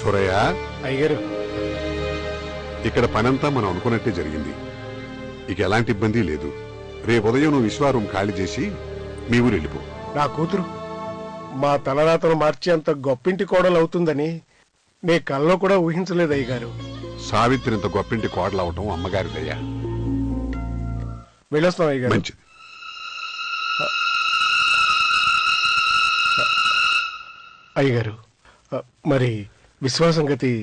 సూరయ్య అయ్యగారు, ఇక్కడ పనంతా మనం అనుకున్నట్టే జరిగింది. ఇక ఎలాంటి ఇబ్బంది లేదు. రేపు ఉదయం నువ్వు విశ్వారూమ్ ఖాళీ చేసి మీ ఊరు వెళ్ళిపో. నా కూతురు మా తలరాతను మార్చేంత గొప్పింటి కోడలు అవుతుందని నే కల్లో కూడా ఊహించలేదు అయ్యగారు. సావిత్రి ఇంత గొప్పింటి కోడలవటం అమ్మగారి దయ. వెళ్ళొస్తాం అయ్యగారు. మంచిది. అయ్యగారు, మరి విశ్వాసం గతి?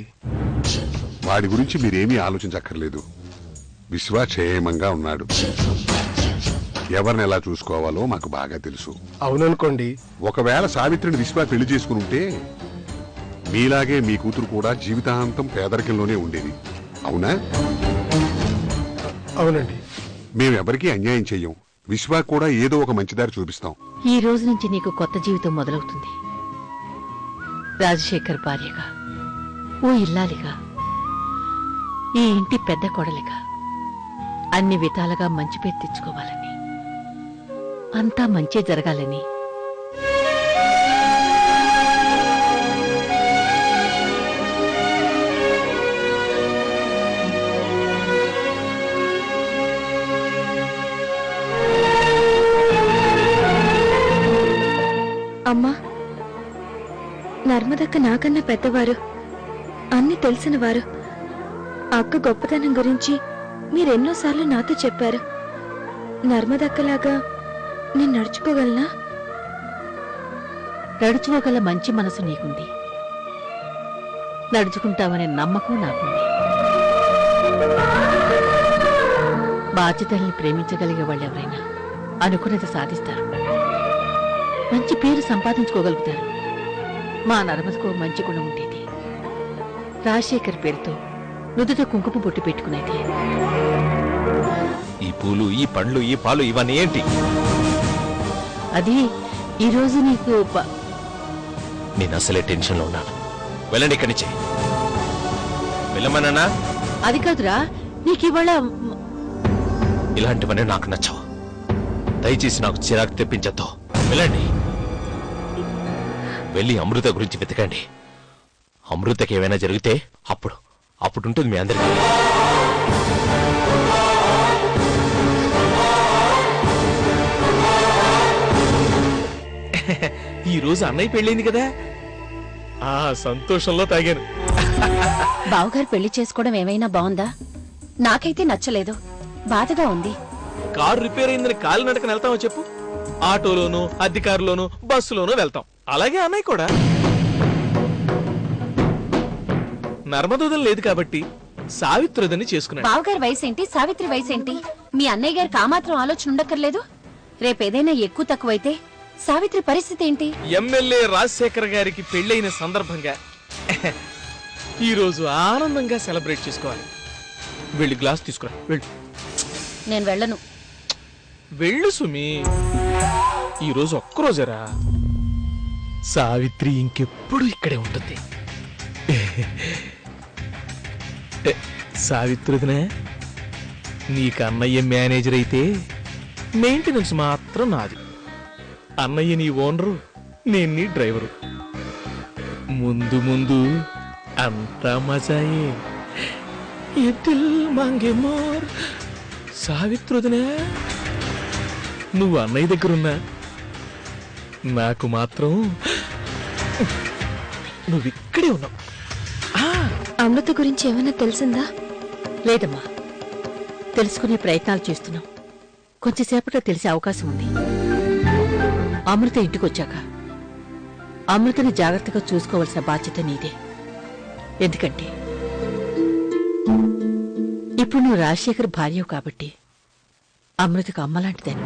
వాడి గురించి మీరేమీ ఆలోచించక్కర్లేదు. విశ్వా క్షేమంగా ఉన్నాడు. ఎవరిని ఎలా చూసుకోవాలో మాకు బాగా తెలుసు. అవుననుకోండి. ఒకవేళ సావిత్రిని విశ్వా పెళ్లి చేసుకుని ఉంటే మీలాగే మీ కూతురు కూడా జీవితాంతం పేదరికంలోనే ఉండేది. అవునా? అవునండి. మేమెవరికీ అన్యాయం చెయ్యం. విశ్వా కూడా ఏదో ఒక మంచిదారి చూపిస్తాం. ఈ రోజు నుంచి నీకు కొత్త జీవితం మొదలవుతుంది. రాజశేఖర్ భార్యగా, ఓ ఇల్లాలిగా, ఈ ఇంటి పెద్ద కోడలిగా అన్ని విధాలుగా మంచి పేరు తెచ్చుకోవాలని, అంతా మంచి జరగాలని. అమ్మా, నర్మదక్క నాకన్నా పెద్దవారు, అన్ని తెలిసిన వారు. అక్క గొప్పతనం గురించి మీరెన్నోసార్లు నాతో చెప్పారు. నర్మదక్కలాగా నేను నడుచుకోగలనా? నడుచుకోగల మంచి మనసు నీకుంది. నడుచుకుంటావనే నమ్మకం నాకుంది. బాధ్యతల్ని ప్రేమించగలిగే వాళ్ళెవరైనా అనుకున్నది సాధిస్తారు. మంచి పేరు సంపాదించుకోగలుగుతారు. మా నర్మదకు మంచి గుణం ఉండేది. రాజశేఖర్ పేరుతో నుదుట కుంకుమ బొట్టు పెట్టుకునేది. ఈ పూలు, ఈ పండ్లు, ఈ పాలు ఇవన్నీ ఏంటి? అది ఈరోజు నీకు నేను అసలే టెన్షన్లో ఉన్నాను. వెళ్ళండి ఇక్కడి నుంచి. వెళ్ళమన్నా? అది కాదురా, నీకివాళ ఇలాంటివన్నీ నాకు నచ్చవు. దయచేసి నాకు చిరాకు తెప్పించద్దు. వెళ్ళండి. వెళ్ళి అమృత గురించి వెతకండి. అమృతకి ఏమైనా జరిగితే అప్పుడుంటుంది మీ అందరికీ. ఈ రోజు అన్నయ్య పెళ్ళైంది కదా, ఆ సంతోషంలో తాగాను. బావగారు పెళ్లి చేసుకోవడం ఏమైనా బాగుందా? నాకైతే నచ్చలేదు, బాధగా ఉంది. కారు రిపేర్ అయిందని కాలినడకన వెళ్తామో చెప్పు? ఆటోలోను, అద్దె కారులోను, బస్సులోనూ వెళ్తాం. అలాగే అన్నయ్య కూడా. నర్మదోదం లేదు కాబట్టి సావిత్రుదని చేసుకున్నాడు. బావగారి వయసేంటి, సావిత్రి వయసేంటి? మీ అన్నయ్య గారికి ఆ మాత్రం ఆలోచన ఉండక్కర్లేదు? రేపేదైనా ఎక్కువ తక్కువైతే సావిత్రి పరిస్థితి ఏంటి? ఎమ్మెల్యే రాజశేఖర్ గారికి పెళ్ళైన సందర్భంగా ఈ రోజు ఆనందంగా సెలబ్రేట్ చేసుకోవాలి. వెళ్ళి గ్లాస్ తీసుకురా. వెళ్ళు. నేను వెళ్ళను. వెళ్ళు సుమి. ఈ రోజు ఒక్కరోజరా. సావిత్రి ఇంకెప్పుడు ఇక్కడే ఉంటుంది. సావిత్రిదినే, నీకు అన్నయ్య మేనేజర్ అయితే మెయింటెనెన్స్ మాత్రం నాది. అన్నయ్య నీ ఓనరు, నేను నీ డ్రైవరు. ముందు ముందు అంతా మజాయే. సావిత్రుదినే, నువ్వు అన్నయ్య దగ్గరున్నా నాకు మాత్రం నువ్విక్కడే ఉన్నావు. అమృత గురించి ఏమైనా తెలిసిందా? లేదమ్మా, తెలుసుకునే ప్రయత్నాలు చేస్తున్నాం. కొంచెంసేపట్లో తెలిసే అవకాశం ఉంది. అమృత ఇంటికొచ్చాక అమృతని జాగ్రత్తగా చూసుకోవాల్సిన బాధ్యత నీదే. ఎందుకంటే ఇప్పుడు నువ్వు రాజశేఖర్ భార్యవు కాబట్టి అమృతకు అమ్మలాంటిదని.